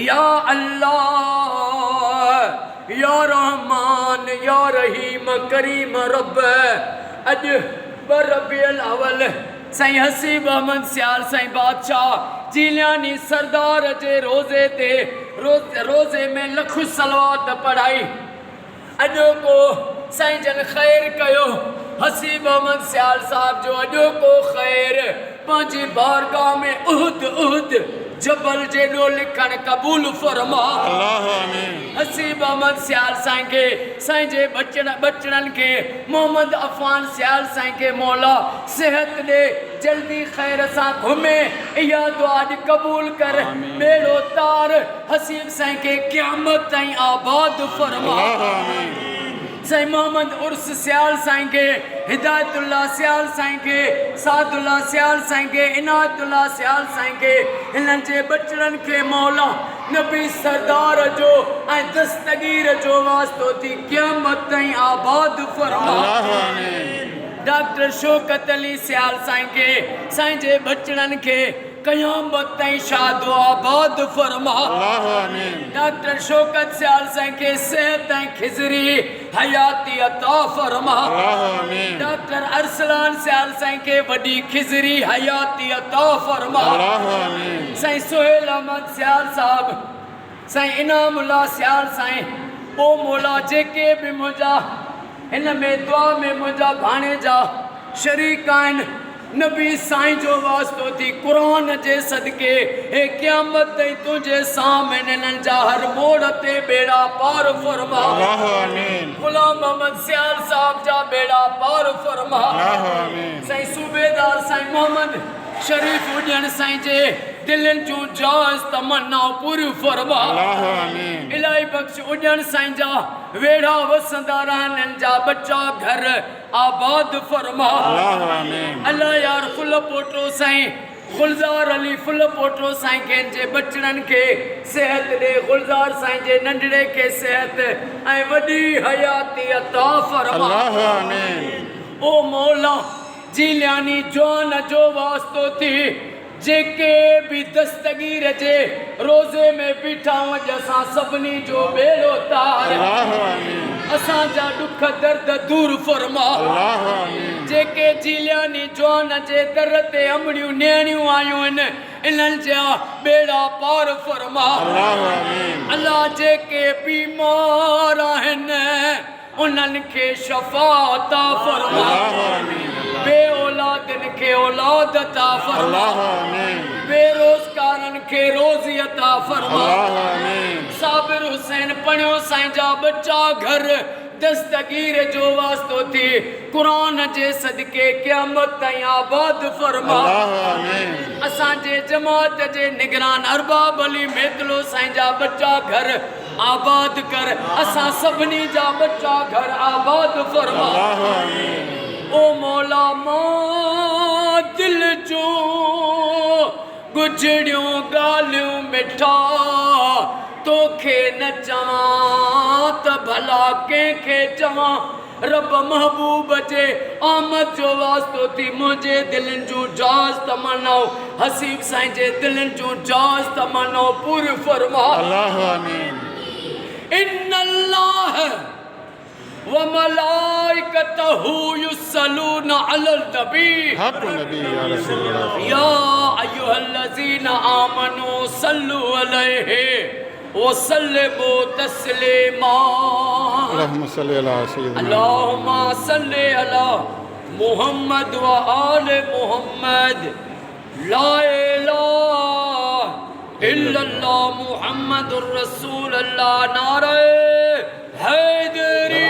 या अल्लाह या रहमान या रहीम करीम रब अज रबियुल अव्वल साईं हसीब अहमद सियाल साईं बादशाह जिलियानी सरदार जे रोज़े ते रोज़े में लख सलवात पढ़ाई अजो को साईं जन खैर कयो हसीब अहमद सियाल साहब जो अजो को खैर पंहिंजी बारगाह में उहद जबल जेडो लिखण कबूल फरमा हसीब अहमद सियाल साईं के साईं जे बचड़न के मोहम्मद अफान सियाल साईं के मौला सेहत दे जल्दी खैर सा घुमे इहा दुआ कबूल कर बेड़ो तार हसीब साईं के क़यामत ताईं आबाद फरमा साईं मोहम्मद उर्स सियाल साईं के हिदायतुल्लाह सियाल साईं के सादुल्लाह सियाल साईं के इनायतुल्लाह सियाल साईं के इन्हनि जे बचड़न के मौला नबी सरदार जो ऐं दस्तगीर जो वास्तो थी क़यामत ताईं आबाद फरमा डॉक्टर शौकत अली सियाल साईं के साईं जे बचड़न के क़यामत ताईं शादो आबाद फरमा डॉक्टर शौकत सियाल साईं के सेहत ऐं खिज़री हयाती अता फरमा डॉक्टर अरसलान सियाल साईं के वडी खिज़री हयाती अता फरमा साईं सुहेल अहमद सियाल साहब साईं इनामुल्लाह सियाल साईं ओ मौला जेके भी मुंहिंजा इन में दुआ में मुंहिंजा भाणे जा शरीक आहिनि नबी साईं जो वास्तो थी कुरान जे सदके हे क़यामत ताईं तुझे सामने इन्हनि जा हर मोड़ ते बेड़ा पार फरमा गुलाम मोहम्मद सियाल साहब जा बेड़ा पार फरमा साईं सूबेदार साईं मोहम्मद शरीफ उजन साईं जे दिलनि जूं जायज़ तमन्नाऊं पूरियूं फरमा इलाही बख्श उजन साईं जा वेड़ा वसंदा रहनि जा बच्चा घर आबाद फरमा अल्लाह यार फुल पोटो साईं गुलजार अली फुल पोटो साईं के जे बचड़न के सेहत दे गुलजार साईं जे नंढड़े के सेहत ऐं वडी हयाती अता फरमा ओ मौला जिलियानी जवान जो वास्तो थी जेके भी दस्तगीर जे रोज़े में बीठा जैसा सभनी जो बेड़ो तार असां जा दुख दर्द दूर फरमा जेके जिलियानी जवान जे दर ते अमड़ियूं नेणियूं आयूं आहिनि इन्हनि जा बेड़ा पार फरमा अल्लाह जेके बीमार आहिनि उन्हनि खे शफ़ा अता फरमा बे औलादन के औलाद अता फरमा बेरोजगारन के रोजी अता फरमा साबिर हुसैन पढ़ियो साईं जा बच्चा घर दस्तगीर जो वास्तो थी कुरान जे सदके क़यामत ताईं आबाद फरमा असां जे जमात जे निगरान अरबाब अली मेतलो साईं जा बच्चा घर आबाद कर असां सभनी जा बच्चा घर आबाद फरमा ओ मौला मां दिल जो गुजड़ियों गालियों मिठा तोखे न चवां त भला कंहिंखे चवां रब महबूब जे आमद जो वास्तो थी मुझे दिलनि जूं जायज़ तमन्नाऊं हसीब साईं जे दिलनि जूं जायज़ तमन्नाऊं पूरी फरमा इन्नल्लाह व मलाइकतहु युसल्लूना अलल नबी या अय्युहल्लज़ीना आमनू सल्लु अलैहि व सल्लिमू तस्लीमा अल्लाहुम्मा सल्लि अला मुहम्मद व आले मुहम्मद ला इलाहा इल्लल्लाह मुहम्मदुर रसूलुल्लाह नारे हैदरी